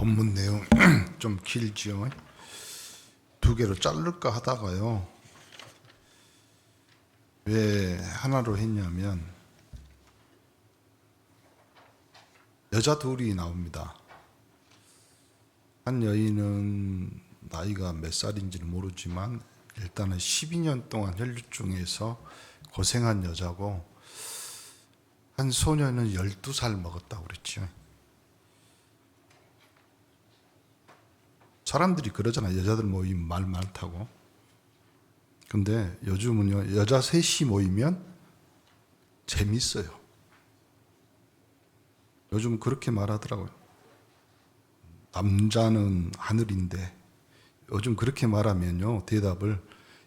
본문 내용 좀 길지요. 두 개로 자를까 하다가요. 왜 하나로 했냐면 여자 둘이 나옵니다. 한 여인은 나이가 몇 살인지는 모르지만 일단은 12년 동안 혈류증에서 고생한 여자고, 한 소녀는 12살 먹었다고 그랬죠. 사람들이 그러잖아요. 여자들 모이면 말 많다고. 근데 요즘은요, 여자 셋이 모이면 재밌어요. 요즘 그렇게 말하더라고요. 남자는 하늘인데, 요즘 그렇게 말하면요, 대답을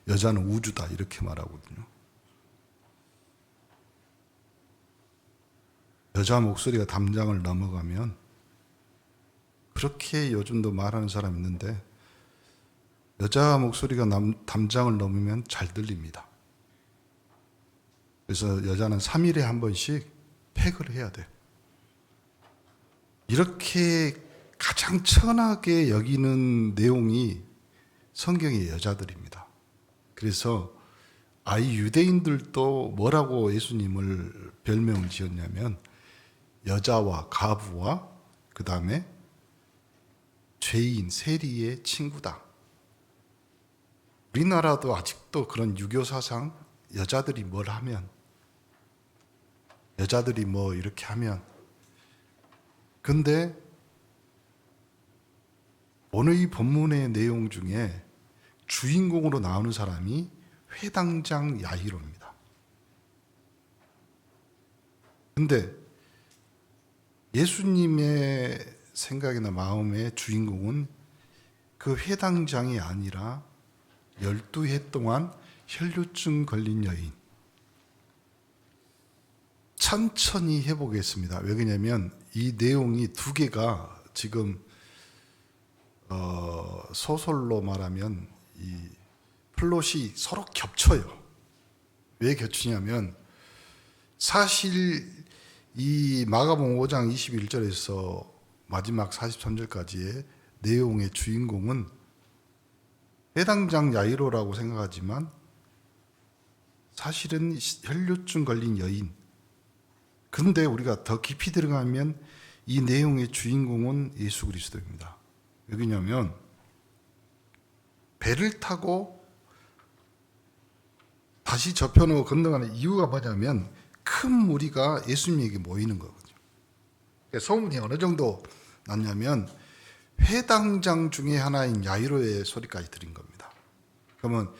여자는 우주다 이렇게 말하거든요. 여자 목소리가 담장을 넘어가면, 그렇게 요즘도 말하는 사람 있는데, 여자 목소리가 담장을 넘으면 잘 들립니다. 그래서 여자는 3일에 한 번씩 팩을 해야 돼요. 이렇게 가장 천하게 여기는 내용이 성경의 여자들입니다. 그래서 아이 유대인들도 뭐라고 예수님을 별명을 지었냐면 여자와 가부와 그 다음에 죄인 세리의 친구다. 우리나라도 아직도 그런 유교 사상, 여자들이 뭘 하면, 여자들이 뭐 이렇게 하면. 근데 오늘 이 본문의 내용 중에 주인공으로 나오는 사람이 회당장 야이로입니다. 근데 예수님의 생각이나 마음의 주인공은 그 회당장이 아니라 12해 동안 혈류증 걸린 여인. 천천히 해보겠습니다. 왜 그러냐면 이 내용이 두 개가 지금 소설로 말하면 이 플롯이 서로 겹쳐요. 왜 겹치냐면 사실 이 마가복음 5장 21절에서 마지막 43절까지의 내용의 주인공은 회당장 야이로라고 생각하지만 사실은 혈류증 걸린 여인. 그런데 우리가 더 깊이 들어가면 이 내용의 주인공은 예수 그리스도입니다. 왜냐하면 배를 타고 다시 저편으로 건너가는 이유가 뭐냐면 큰 무리가 예수님에게 모이는 거거든요. 소문이 어느 정도 났냐면 회당장 중에 하나인 야이로의 소리까지 들은 겁니다. 그러면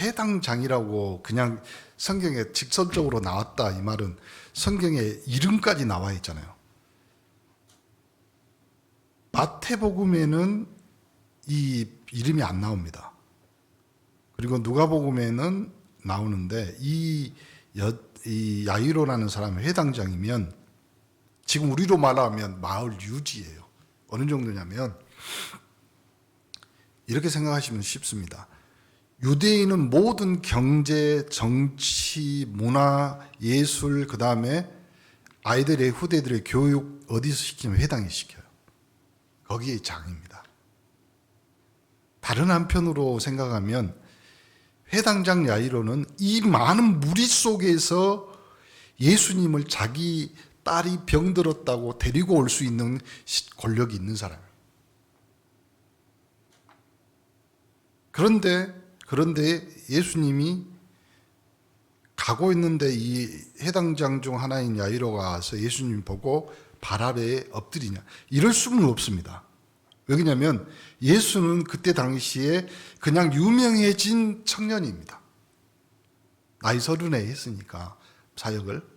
회당장이라고 그냥 성경에 직선적으로 나왔다 이 말은 성경에 이름까지 나와 있잖아요. 마태복음에는 이 이름이 안 나옵니다. 그리고 누가복음에는 나오는데 이 야이로라는 사람은 회당장이면 지금 우리로 말하면 마을 유지예요. 어느 정도냐면 이렇게 생각하시면 쉽습니다. 유대인은 모든 경제, 정치, 문화, 예술, 그 다음에 아이들의 후대들의 교육 어디서 시키면 회당에 시켜요. 거기에 장입니다. 다른 한편으로 생각하면 회당장 야이로는 이 많은 무리 속에서 예수님을 자기 딸이 병들었다고 데리고 올 수 있는 권력이 있는 사람이에요. 그런데 예수님이 가고 있는데 이 회당장 중 하나인 야이로가 와서 예수님 보고 발 아래에 엎드리냐. 이럴 수는 없습니다. 왜냐하면 예수는 그때 당시에 그냥 유명해진 청년입니다. 나이 30에 했으니까 사역을.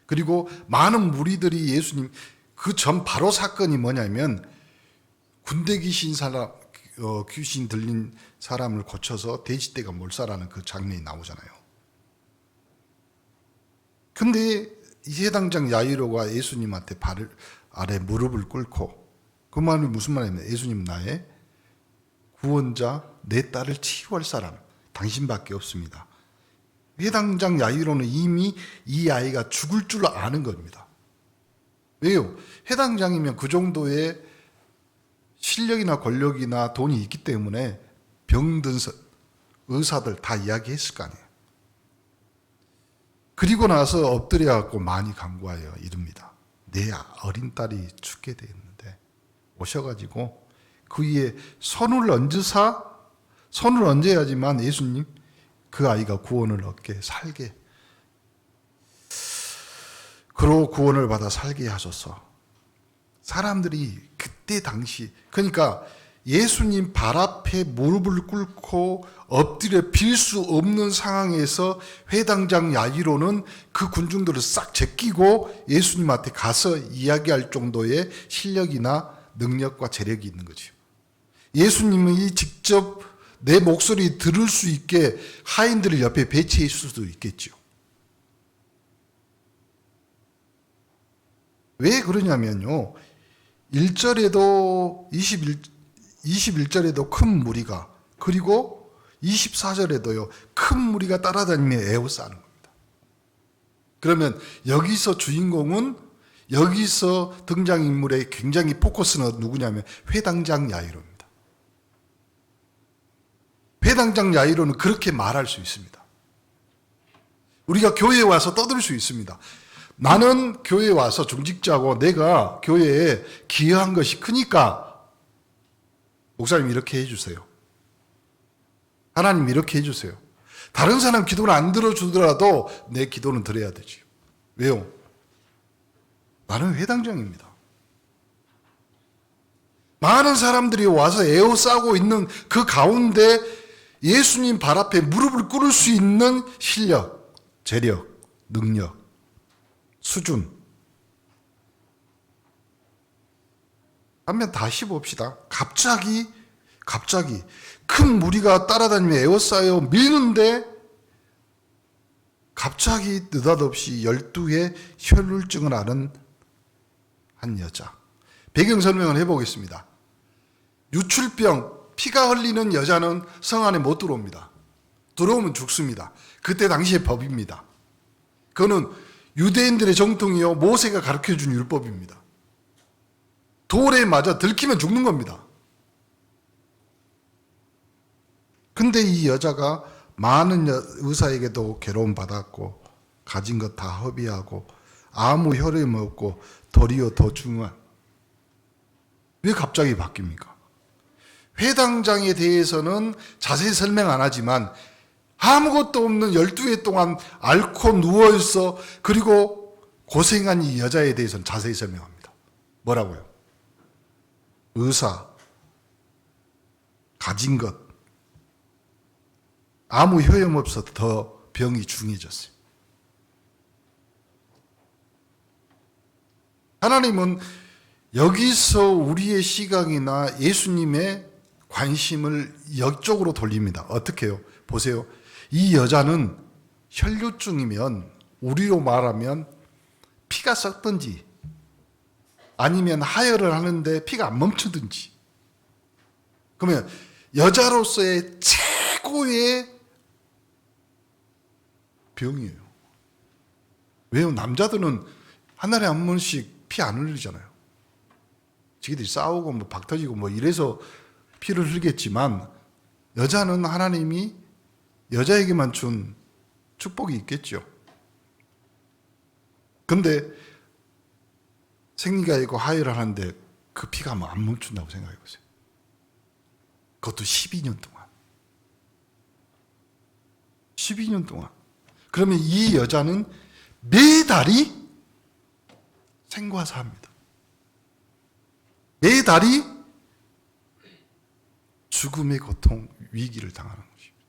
그리고 많은 무리들이 예수님, 그 전 바로 사건이 뭐냐면 군대 귀신 귀신 들린 사람을 고쳐서 돼지떼가 몰살하는 그 장면이 나오잖아요. 근데 이 회당장 야이로가 예수님한테 발 아래 무릎을 꿇고 그 말이 무슨 말이냐면 예수님 나의 구원자, 내 딸을 치유할 사람 당신밖에 없습니다. 회당장 야이로는 이미 이 아이가 죽을 줄 아는 겁니다. 왜요? 회당장이면 그 정도의 실력이나 권력이나 돈이 있기 때문에 병든 의사들 다 이야기했을 거 아니에요. 그리고 나서 엎드려 갖고 많이 간구하여 이릅니다. 내 어린 딸이 죽게 되었는데 오셔가지고 그 위에 손을 얹어야지만 예수님 그 아이가 구원을 얻게 살게 그로 구원을 받아 살게 하소서. 사람들이 그때 당시 그러니까 예수님 발 앞에 무릎을 꿇고 엎드려 빌 수 없는 상황에서 회당장 야이로는 그 군중들을 싹 제끼고 예수님한테 가서 이야기할 정도의 실력이나 능력과 재력이 있는 거죠. 예수님이 직접 내 목소리 들을 수 있게 하인들을 옆에 배치할 수도 있겠죠. 왜 그러냐면요. 1절에도 21절에도 큰 무리가 그리고 24절에도요. 큰 무리가 따라다니며 에워싸는 겁니다. 그러면 여기서 주인공은 여기서 등장인물의 굉장히 포커스는 누구냐면 회당장 야이로입니다. 회당장 야이로는 그렇게 말할 수 있습니다. 우리가 교회에 와서 떠들 수 있습니다. 나는 교회에 와서 중직자고 내가 교회에 기여한 것이 크니까 목사님 이렇게 해주세요. 하나님 이렇게 해주세요. 다른 사람 기도를 안 들어주더라도 내 기도는 드려야 되지. 왜요? 나는 회당장입니다. 많은 사람들이 와서 에워싸고 있는 그 가운데 예수님 발 앞에 무릎을 꿇을 수 있는 실력, 재력, 능력, 수준. 한번 다시 봅시다. 갑자기 큰 무리가 따라다니며 에워싸여 밀는데 갑자기 느닷없이 12의 혈루증을 앓은 한 여자. 배경 설명을 해보겠습니다. 유출병, 피가 흘리는 여자는 성 안에 못 들어옵니다. 들어오면 죽습니다. 그때 당시의 법입니다. 그거는 유대인들의 정통이요 모세가 가르쳐준 율법입니다. 돌에 맞아 들키면 죽는 겁니다. 근데 이 여자가 많은 의사에게도 괴로움 받았고 가진 것 다 허비하고 아무 혈em 없고 도리어 더 중요한 왜 갑자기 바뀝니까? 회당장에 대해서는 자세히 설명 안 하지만 아무것도 없는 12회 동안 앓고 누워있어 그리고 고생한 이 여자에 대해서는 자세히 설명합니다. 뭐라고요? 의사, 가진 것, 아무 효용 없어서 더 병이 중해졌어요. 하나님은 여기서 우리의 시각이나 예수님의 관심을 이쪽으로 돌립니다. 어떻게 해요? 보세요. 이 여자는 혈류증이면 우리로 말하면 피가 썩든지 아니면 하혈을 하는데 피가 안 멈추든지 그러면 여자로서의 최고의 병이에요. 왜요? 남자들은 한 달에 한 번씩 피 안 흘리잖아요. 지기들이 싸우고 뭐 박 터지고 뭐 이래서 피를 흘리겠지만 여자는 하나님이 여자에게만 준 축복이 있겠죠. 근데 생리가 있고 하혈을 하는데 그 피가 뭐 안 멈춘다고 생각해 보세요. 그것도 12년 동안. 12년 동안. 그러면 이 여자는 매달이 생과 사입니다. 매달이 죽음의 고통, 위기를 당하는 것입니다.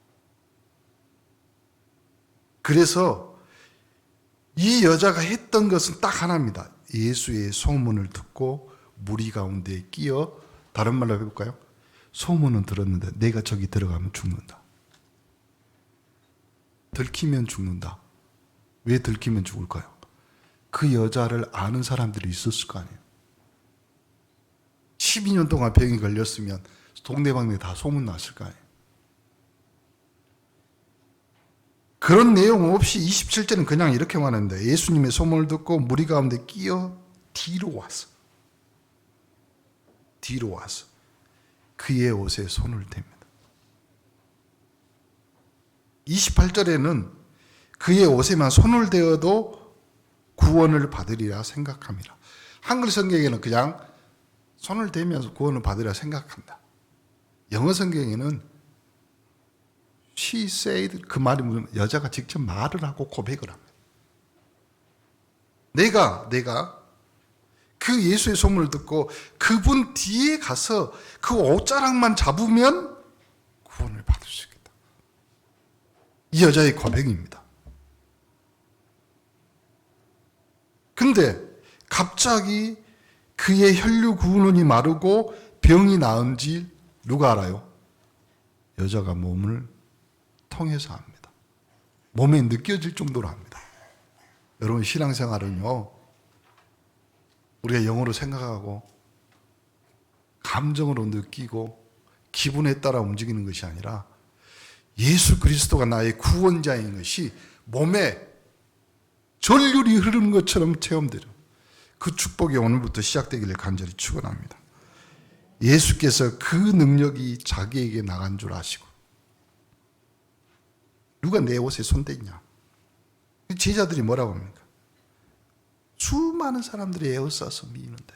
그래서 이 여자가 했던 것은 딱 하나입니다. 예수의 소문을 듣고 무리 가운데 끼어 다른 말로 해볼까요? 소문은 들었는데 내가 저기 들어가면 죽는다. 들키면 죽는다. 왜 들키면 죽을까요? 그 여자를 아는 사람들이 있었을 거 아니에요. 12년 동안 병이 걸렸으면 동네방네 다 소문났을 거 아니에요. 그런 내용 없이 27절은 그냥 이렇게 말하는데 예수님의 소문을 듣고 무리 가운데 끼어 뒤로 왔어. 뒤로 왔어. 그의 옷에 손을 댑니다. 28절에는 그의 옷에만 손을 대어도 구원을 받으리라 생각합니다. 한글 성경에는 그냥 손을 대면서 구원을 받으리라 생각한다. 영어 성경에는 she said, 그 말이 뭐냐면 여자가 직접 말을 하고 고백을 합니다. 내가 그 예수의 소문을 듣고 그분 뒤에 가서 그 옷자락만 잡으면 구원을 받을 수 있겠다. 이 여자의 고백입니다. 근데 갑자기 그의 혈류 구운이 마르고 병이 나은지 누가 알아요? 여자가 몸을 통해서 합니다. 몸에 느껴질 정도로 합니다. 여러분, 신앙생활은요, 우리가 영어로 생각하고 감정으로 느끼고 기분에 따라 움직이는 것이 아니라 예수 그리스도가 나의 구원자인 것이 몸에 전율이 흐르는 것처럼 체험되죠. 그 축복이 오늘부터 시작되기를 간절히 축원합니다. 예수께서 그 능력이 자기에게 나간 줄 아시고, 누가 내 옷에 손댔냐? 제자들이 뭐라고 합니까? 수많은 사람들이 에워싸서 미는데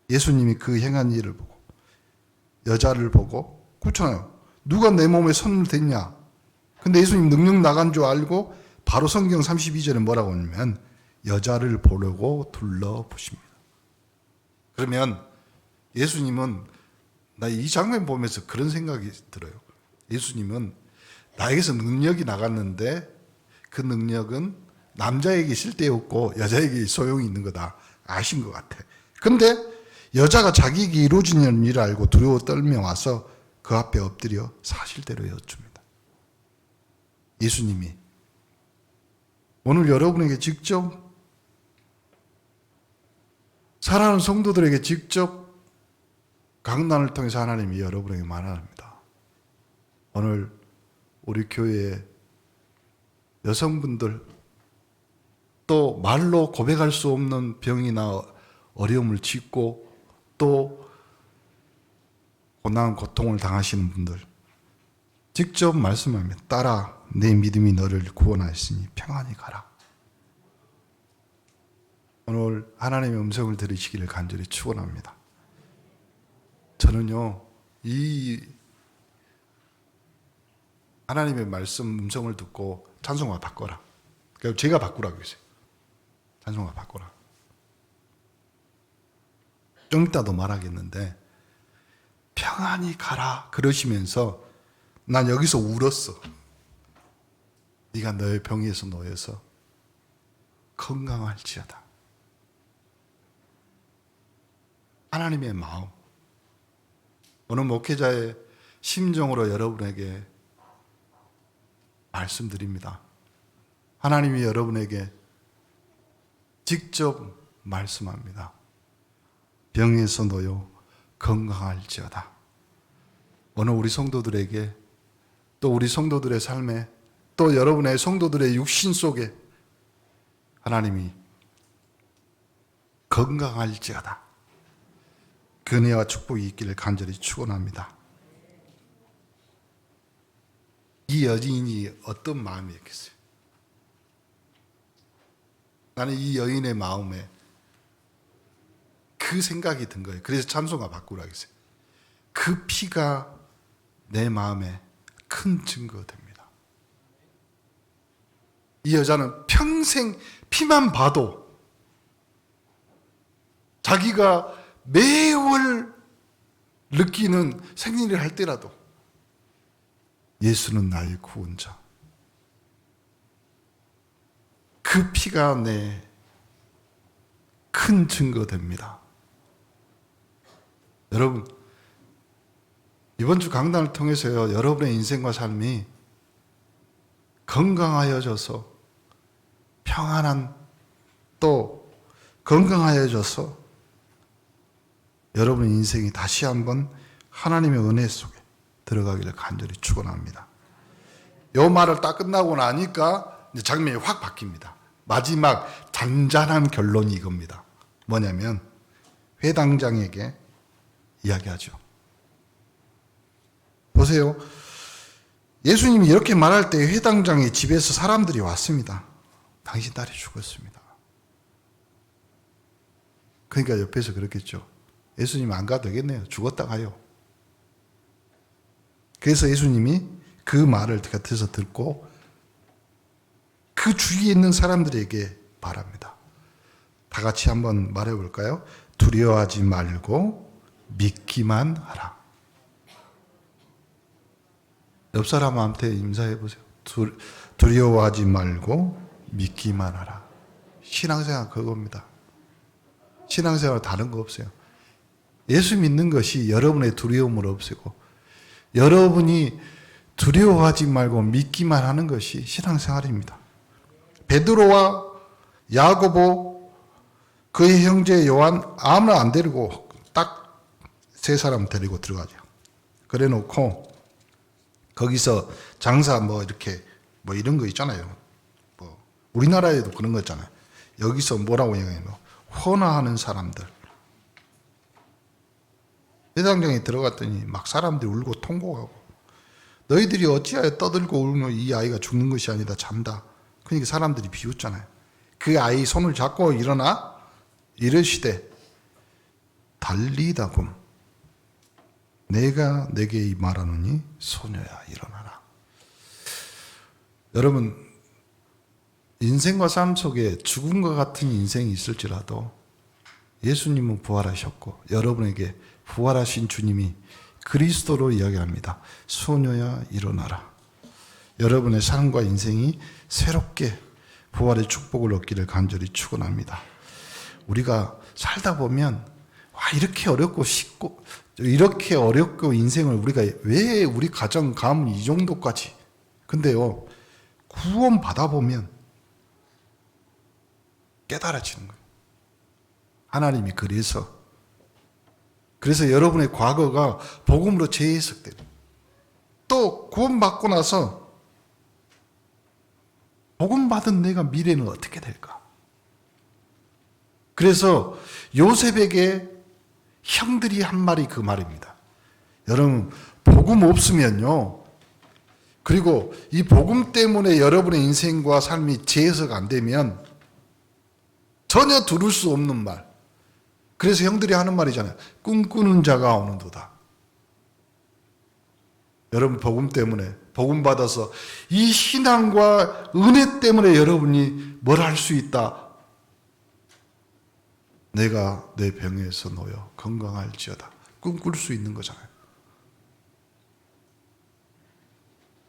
예수님이 그 행한 일을 보고 여자를 보고 그렇잖아요. 누가 내 몸에 손을 댔냐? 근데 예수님 능력 나간 줄 알고 바로 성경 32절에 뭐라고 하냐면 여자를 보려고 둘러보십니다. 그러면 예수님은 나 이 장면 보면서 그런 생각이 들어요. 예수님은 나에게서 능력이 나갔는데 그 능력은 남자에게 쓸데없고 여자에게 소용이 있는 거다 아신 것 같아. 근데 여자가 자기에게 이루어지는 일을 알고 두려워 떨며 와서 그 앞에 엎드려 사실대로 여쭙니다. 예수님이 오늘 여러분에게 직접 사랑하는 성도들에게 직접 강단을 통해서 하나님이 여러분에게 말합니다. 오늘 우리 교회에 여성분들 또 말로 고백할 수 없는 병이나 어려움을 딛고 또 고난 고통을 당하시는 분들 직접 말씀합니다. 딸아, 내 믿음이 너를 구원하였으니 평안히 가라. 오늘 하나님의 음성을 들으시기를 간절히 축원합니다. 저는요, 이 하나님의 말씀 음성을 듣고 찬송가 바꿔라. 그러니까 제가 바꾸라고 했어요. 찬송가 바꿔라. 좀 이따도 말하겠는데 평안히 가라 그러시면서 난 여기서 울었어. 네가 너의 병에서 놓여서 건강할지어다. 하나님의 마음, 어느 목회자의 심정으로 여러분에게 말씀드립니다. 하나님이 여러분에게 직접 말씀합니다. 병에서 놓여 건강할지어다. 오늘 우리 성도들에게 또 우리 성도들의 삶에 또 여러분의 성도들의 육신 속에 하나님이 건강할지어다. 은혜와 축복이 있기를 간절히 축원합니다. 이 여인이 어떤 마음이었겠어요? 나는 이 여인의 마음에 그 생각이 든 거예요. 그래서 찬송가 바꾸라고 했어요. 그 피가 내 마음에 큰 증거됩니다. 이 여자는 평생 피만 봐도 자기가 매월 느끼는 생리를 할 때라도 예수는 나의 구원자. 그 피가 내 큰 증거됩니다. 여러분, 이번 주 강단을 통해서요, 여러분의 인생과 삶이 건강하여져서 평안한 또 건강하여져서 여러분의 인생이 다시 한번 하나님의 은혜 속에 들어가기를 간절히 축원합니다. 이 말을 딱 끝나고 나니까 이제 장면이 확 바뀝니다. 마지막 잔잔한 결론이 이겁니다. 뭐냐면 회당장에게 이야기하죠. 보세요. 예수님이 이렇게 말할 때 회당장의 집에서 사람들이 왔습니다. 당신 딸이 죽었습니다. 그러니까 옆에서 그렇겠죠. 예수님 안 가도 되겠네요. 죽었다 가요. 그래서 예수님이 그 말을 곁에서 듣고 그 주위에 있는 사람들에게 말합니다. 다 같이 한번 말해볼까요? 두려워하지 말고 믿기만 하라. 옆 사람한테 인사해보세요. 두려워하지 말고 믿기만 하라. 신앙생활 그겁니다. 신앙생활 다른 거 없어요. 예수 믿는 것이 여러분의 두려움을 없애고 여러분이 두려워하지 말고 믿기만 하는 것이 신앙생활입니다. 베드로와 야고보 그의 형제 요한 아무나 안 데리고 딱 세 사람 데리고 들어가죠. 그래 놓고 거기서 장사 이렇게 이런 거 있잖아요. 우리나라에도 그런 거 있잖아요. 여기서 뭐라고 얘기해요? 헌화하는 사람들. 회당장에 들어갔더니 막 사람들이 울고 통곡하고 너희들이 어찌하여 떠들고 울며 이 아이가 죽는 것이 아니다 잠다. 그러니까 사람들이 비웃잖아요. 그 아이 손을 잡고 일어나 이르시되 달리다굼 내가 내게 말하노니 소녀야 일어나라. 여러분 인생과 삶 속에 죽음과 같은 인생이 있을지라도 예수님은 부활하셨고 여러분에게 부활하신 주님이 그리스도로 이야기합니다. 소녀야 일어나라. 여러분의 삶과 인생이 새롭게 부활의 축복을 얻기를 간절히 축원합니다. 우리가 살다 보면 이렇게 어렵고 쉽고 이렇게 어렵고 인생을 우리가 왜 우리 가정 가문 이 정도까지 근데요 구원 받아보면 깨달아지는 거예요. 하나님이 그래서 여러분의 과거가 복음으로 재해석돼요. 또 구원받고 나서 복음받은 내가 미래는 어떻게 될까? 그래서 요셉에게 형들이 한 말이 그 말입니다. 여러분 복음 없으면요. 그리고 이 복음 때문에 여러분의 인생과 삶이 재해석 안 되면 전혀 들을 수 없는 말. 그래서 형들이 하는 말이잖아요. 꿈꾸는 자가 오는도다. 여러분 복음 때문에 복음 받아서 이 신앙과 은혜 때문에 여러분이 뭘 할 수 있다. 내가 내 병에서 놓여 건강할지어다. 꿈꿀 수 있는 거잖아요.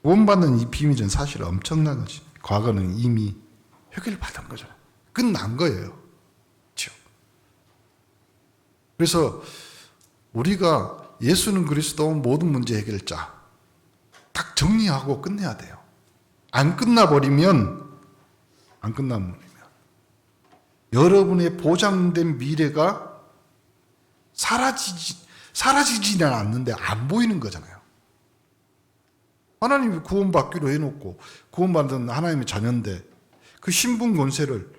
구원받는 이 비밀은 사실 엄청난 거지. 과거는 이미 해결받은 거잖아요. 끝난 거예요. 그렇죠? 그래서 우리가 예수는 그리스도 모든 문제 해결자 딱 정리하고 끝내야 돼요. 안 끝나버리면 여러분의 보장된 미래가 사라지지는 않는데 안 보이는 거잖아요. 하나님이 구원받기로 해놓고 구원받은 하나님의 자녀인데 그 신분 권세를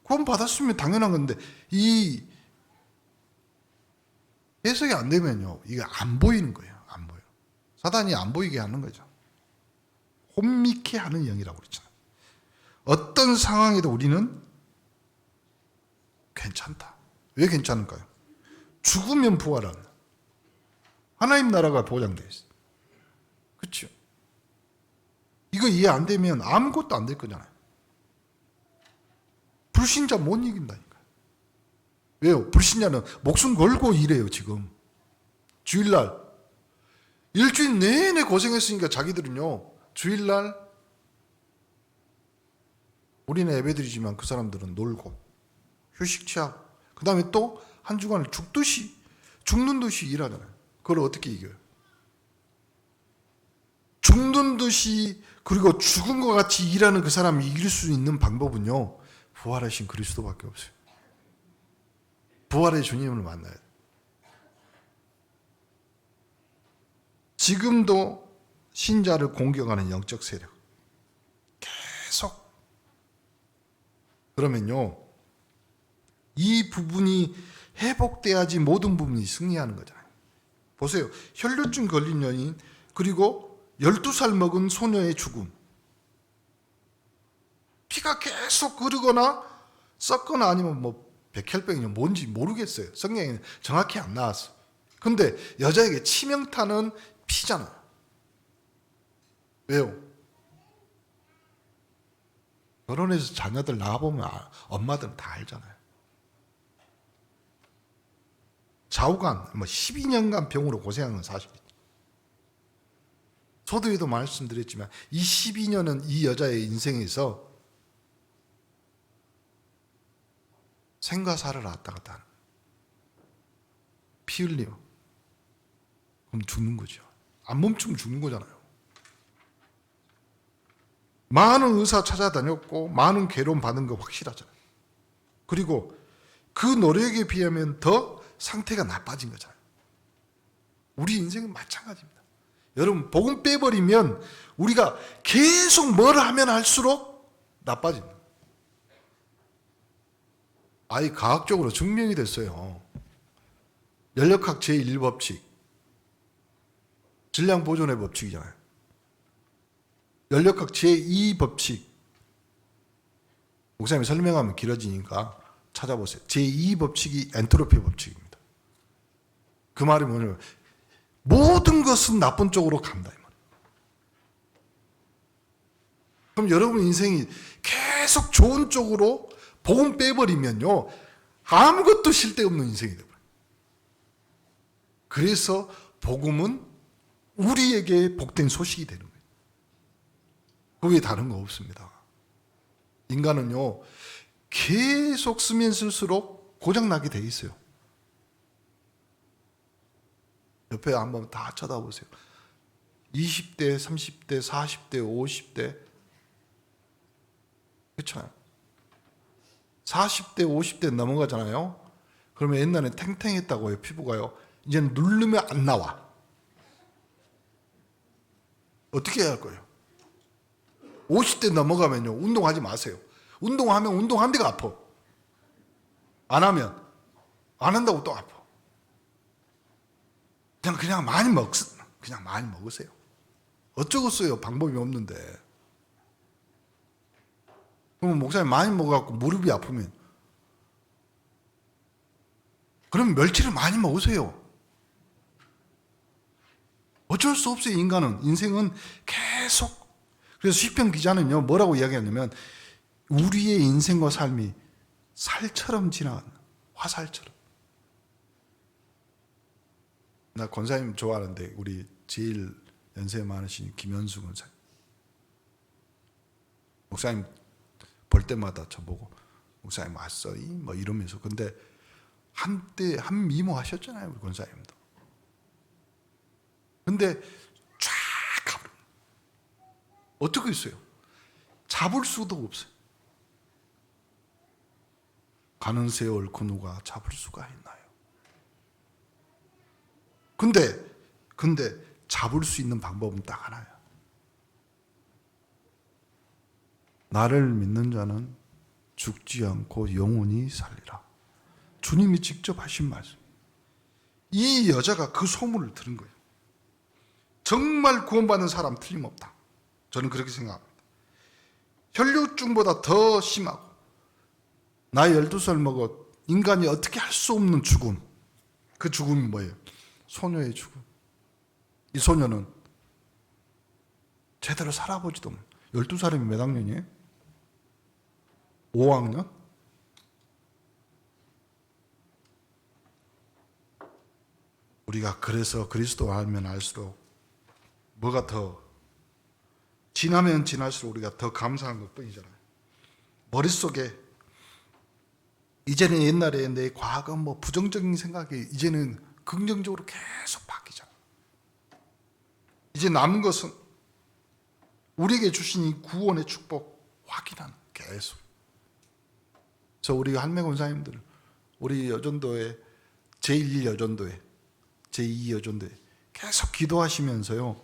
구원받았으면 당연한 건데 이 해석이 안 되면요 이게 안 보이는 거예요. 안 보여. 사단이 안 보이게 하는 거죠. 혼미케 하는 영이라고 그랬잖아요. 어떤 상황에도 우리는 괜찮다. 왜 괜찮을까요? 죽으면 부활하는 하나님 나라가 보장되어 있어요. 그렇죠? 이거 이해 안 되면 아무것도 안 될 거잖아요. 불신자 못 이긴다니까요. 왜요? 불신자는 목숨 걸고 일해요. 지금 주일날 일주일 내내 고생했으니까 자기들은요 주일날 우리는 예배드리지만 그 사람들은 놀고 휴식 취하고 그 다음에 또 한 주간을 죽는 듯이 일하잖아요. 그걸 어떻게 이겨요? 죽는 듯이 그리고 죽은 것 같이 일하는 그 사람이 이길 수 있는 방법은요 부활하신 그리스도밖에 없어요. 부활의 주님을 만나야 돼요. 지금도 신자를 공격하는 영적 세력 계속 그러면요 이 부분이 회복돼야지 모든 부분이 승리하는 거잖아요. 보세요. 혈류증 걸린 여인, 그리고 12살 먹은 소녀의 죽음. 피가 계속 흐르거나 썩거나 아니면 뭐 백혈병이 뭔지 모르겠어요. 성경에는 정확히 안 나왔어. 근데 여자에게 치명타는 피잖아요. 왜요? 결혼해서 자녀들 낳아보면 엄마들은 다 알잖아요. 좌우간, 12년간 병으로 고생한 건 사실이죠. 서두에도 말씀드렸지만 이 12년은 이 여자의 인생에서 생과 사를 왔다 갔다 하는, 피 흘려. 그럼 죽는 거죠. 안 멈추면 죽는 거잖아요. 많은 의사 찾아다녔고 많은 괴로움 받은 거 확실하잖아요. 그리고 그 노력에 비하면 더 상태가 나빠진 거잖아요. 우리 인생은 마찬가지입니다. 여러분, 복음 빼버리면 우리가 계속 뭘 하면 할수록 나빠진다. 아예 과학적으로 증명이 됐어요. 연력학 제1법칙, 질량 보존의 법칙이잖아요. 연력학 제2법칙, 목사님이 설명하면 길어지니까 찾아보세요. 제2법칙이 엔트로피 법칙입니다. 그 말이 뭐냐면 모든 것은 나쁜 쪽으로 간다 이 말이에요. 그럼 여러분 인생이 계속 좋은 쪽으로 복음 빼버리면요, 아무것도 쓸데없는 인생이 되어버려요. 그래서 복음은 우리에게 복된 소식이 되는 거예요. 그게 다른 거 없습니다. 인간은요, 계속 쓰면 쓸수록 고장나게 돼 있어요. 옆에 한번 다 쳐다보세요. 20대, 30대, 40대, 50대. 그렇잖아요. 40대, 50대 넘어가잖아요. 그러면 옛날에 탱탱했다고 해요, 피부가요. 이제는 누르면 안 나와. 어떻게 해야 할 거예요? 50대 넘어가면요, 운동하지 마세요. 운동하면 운동한 데가 아파. 안 하면 안 한다고 또 아파. 그냥 많이 먹으세요. 어쩌겠어요, 방법이 없는데. 그러면 목사님 많이 먹어갖고 무릎이 아프면, 그럼 멸치를 많이 먹으세요. 어쩔 수 없어요. 인생은 계속. 그래서 시편 기자는요, 뭐라고 이야기하냐면 우리의 인생과 삶이 살처럼 지나간다. 화살처럼. 나 권사님 좋아하는데, 우리 제일 연세 많으신 김현수 권사님. 목사님 볼 때마다 저보고 목사님 왔어? 뭐 이러면서. 근데 한때 한 미모 하셨잖아요, 우리 권사님도. 근데 쫙 가버려. 어떻게 있어요? 잡을 수도 없어요. 가는 새 옳고 누가 잡을 수가 있나요? 근데 잡을 수 있는 방법은 딱 하나야. 나를 믿는 자는 죽지 않고 영원히 살리라. 주님이 직접 하신 말씀. 이 여자가 그 소문을 들은 거예요. 정말 구원받는 사람 틀림없다. 저는 그렇게 생각합니다. 혈류증보다 더 심하고, 나이 12살 먹어 인간이 어떻게 할 수 없는 죽음. 그 죽음이 뭐예요? 소녀의 죽음. 이 소녀는 제대로 살아보지도 못. 12살이면 몇 학년이에요? 5학년? 우리가 그래서 그리스도 알면 알수록 뭐가 더 지나면 지날수록 우리가 더 감사한 것 뿐이잖아요. 머릿속에 이제는 옛날에 내 과거 뭐 부정적인 생각이 이제는 긍정적으로 계속 바뀌잖아. 이제 남은 것은 우리에게 주신 이 구원의 축복 확인하는, 계속. 그래서 우리 할매 권사님들, 우리 여전도회, 제1 여전도회, 제2 여전도회 계속 기도하시면서요,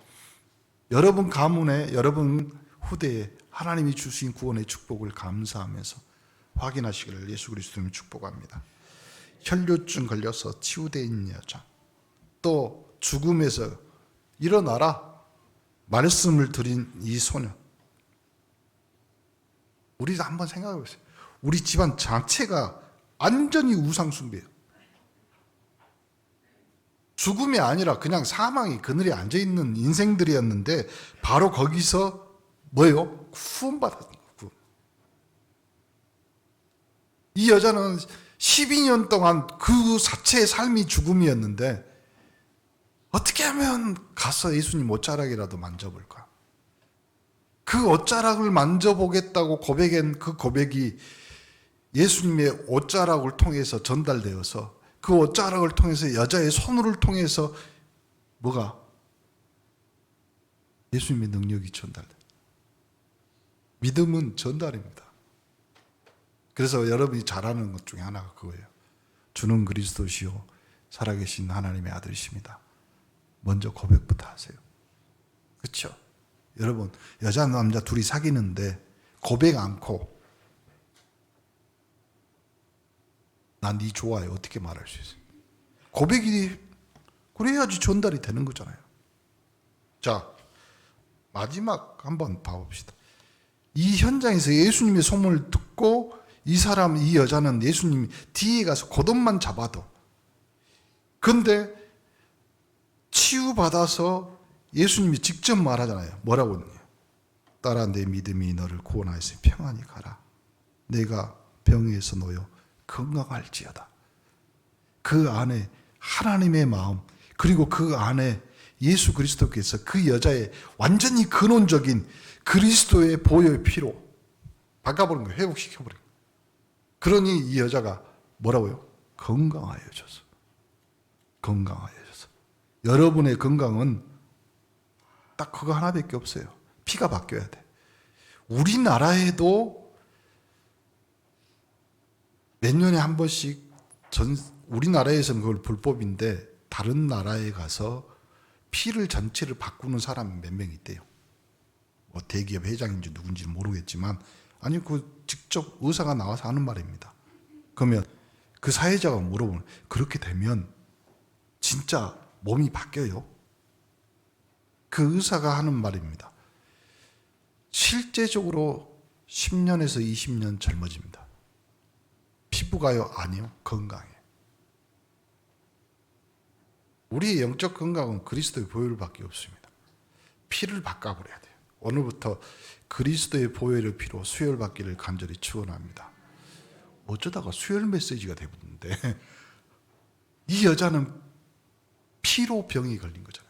여러분 가문에, 여러분 후대에 하나님이 주신 구원의 축복을 감사하면서 확인하시기를 예수 그리스도님 축복합니다. 혈류증 걸려서 치유되어 있는 여자, 또 죽음에서 일어나라 말씀을 드린 이 소년. 우리도 한번 생각해 보세요. 우리 집안 자체가 완전히 우상숭배예요. 죽음이 아니라 그냥 사망이 그늘에 앉아있는 인생들이었는데 바로 거기서 뭐예요? 구원받았던 거예요. 이 여자는 12년 동안 그 자체의 삶이 죽음이었는데 어떻게 하면 가서 예수님 옷자락이라도 만져볼까? 그 옷자락을 만져보겠다고 고백한 그 고백이 예수님의 옷자락을 통해서 전달되어서 그 옷자락을 통해서 여자의 손을 통해서 뭐가? 예수님의 능력이 전달돼. 믿음은 전달입니다. 그래서 여러분이 잘하는 것 중에 하나가 그거예요. 주는 그리스도시요 살아계신 하나님의 아들이십니다. 먼저 고백부터 하세요. 그렇죠? 여러분 여자 남자 둘이 사귀는데 고백 않고 난 네 좋아해 어떻게 말할 수 있어요? 고백이 그래야지 전달이 되는 거잖아요. 자 마지막 한번 봐봅시다. 이 현장에서 예수님의 소문을 듣고 이 여자는 예수님이 뒤에 가서 겉옷만 잡아도 근데 치유받아서 예수님이 직접 말하잖아요. 뭐라고 했냐? 딸아 내 믿음이 너를 구원하였으니 평안히 가라. 내가 병에서 놓여 건강할지어다. 그 안에 하나님의 마음 그리고 그 안에 예수 그리스도께서 그 여자의 완전히 근원적인 그리스도의 보혈 피로 바꿔버린 거예요. 회복시켜버린 거예요. 그러니 이 여자가 뭐라고요? 건강하여져서. 건강하여져서. 여러분의 건강은 딱 그거 하나밖에 없어요. 피가 바뀌어야 돼. 우리나라에도 몇 년에 한 번씩 우리나라에서는 그걸 불법인데 다른 나라에 가서 피를 전체를 바꾸는 사람이 몇 명 있대요. 뭐 대기업 회장인지 누군지는 모르겠지만 아니 그 직접 의사가 나와서 하는 말입니다. 그러면 그 사회자가 물어보는 그렇게 되면 진짜 몸이 바뀌어요? 그 의사가 하는 말입니다. 실제적으로 10년에서 20년 젊어집니다. 피부가요? 아니요. 건강해. 우리의 영적 건강은 그리스도의 보혈밖에 없습니다. 피를 바꿔버려야 돼요. 오늘부터 그리스도의 보혈의 피로 수혈받기를 간절히 축원합니다. 어쩌다가 수혈 메시지가 되었는데 이 여자는 피로 병이 걸린 거잖아요.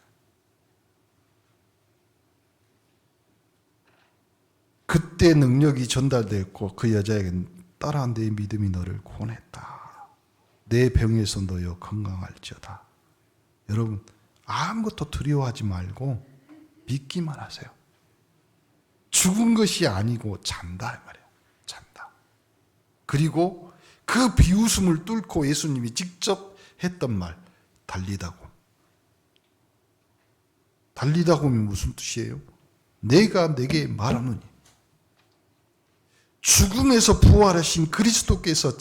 그때 능력이 전달됐고 그 여자에게는 딸아 내 믿음이 너를 구원했다. 내 병에서 너여 건강할지어다. 여러분 아무것도 두려워하지 말고 믿기만 하세요. 죽은 것이 아니고 잔다 말이에요. 잔다. 그리고 그 비웃음을 뚫고 예수님이 직접 했던 말 달리다고. 달리다고는 무슨 뜻이에요? 내가 내게 말하노니 죽음에서 부활하신 그리스도께서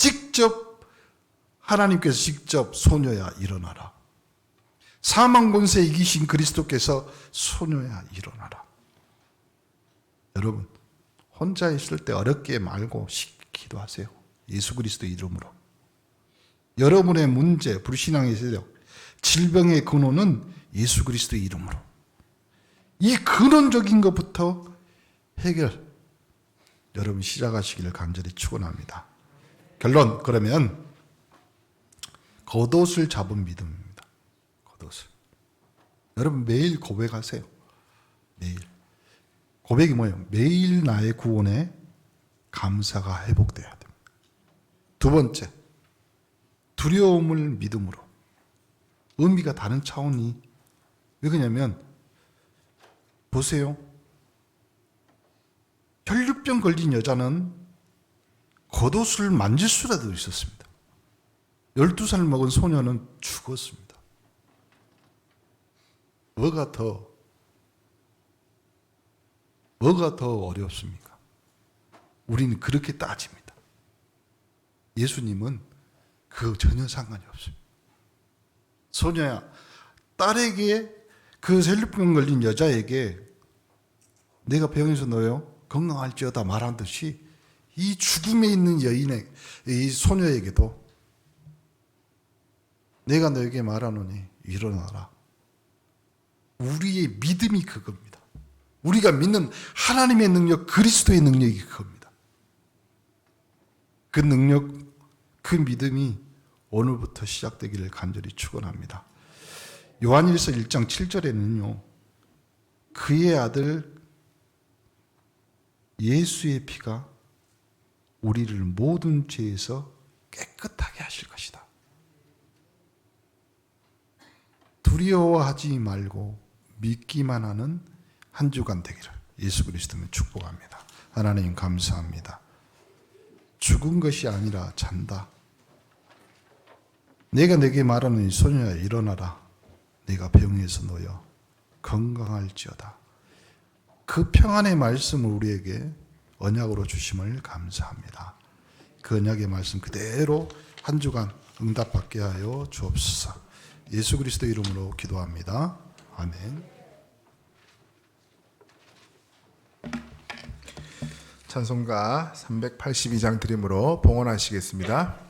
하나님께서 직접 소녀야 일어나라. 사망 권세 이기신 그리스도께서 소녀야 일어나라. 여러분 혼자 있을 때 어렵게 말고 기도하세요. 예수 그리스도 이름으로. 여러분의 문제, 불신앙의 세력, 질병의 근원은 예수 그리스도 이름으로. 이 근원적인 것부터 해결 여러분 시작하시기를 간절히 축원합니다. 결론 그러면 겉옷을 잡은 믿음입니다. 겉옷을. 여러분 매일 고백하세요. 매일. 고백이 뭐예요? 매일 나의 구원에 감사가 회복돼야 됩니다. 두 번째, 두려움을 믿음으로. 의미가 다른 차원이 왜 그러냐면 보세요. 혈류병 걸린 여자는 겉옷을 만질 수라도 있었습니다. 12살 먹은 소녀는 죽었습니다. 뭐가 더 어렵습니까? 우리는 그렇게 따집니다. 예수님은 그거 전혀 상관이 없습니다. 소녀야, 딸에게 그 셀류병 걸린 여자에게 내가 병에서 너요 건강할지어다 말한 듯이 이 죽음에 있는 여인의 이 소녀에게도 내가 너에게 말하노니 일어나라. 우리의 믿음이 그겁니다. 우리가 믿는 하나님의 능력, 그리스도의 능력이 그겁니다. 그 능력, 그 믿음이 오늘부터 시작되기를 간절히 축원합니다. 요한일서 1장 7절에는요. 그의 아들 예수의 피가 우리를 모든 죄에서 깨끗하게 하실 것이다. 두려워하지 말고 믿기만 하는 한 주간 되기를 예수 그리스도는 축복합니다. 하나님 감사합니다. 죽은 것이 아니라 잔다. 내가 내게 말하는 이 소녀야 일어나라. 내가 병에서 놓여 건강할지어다. 그 평안의 말씀을 우리에게 언약으로 주심을 감사합니다. 그 언약의 말씀 그대로 한 주간 응답받게 하여 주옵소서. 예수 그리스도 이름으로 기도합니다. 아멘. 찬송가 382장 드림으로 봉헌하시겠습니다.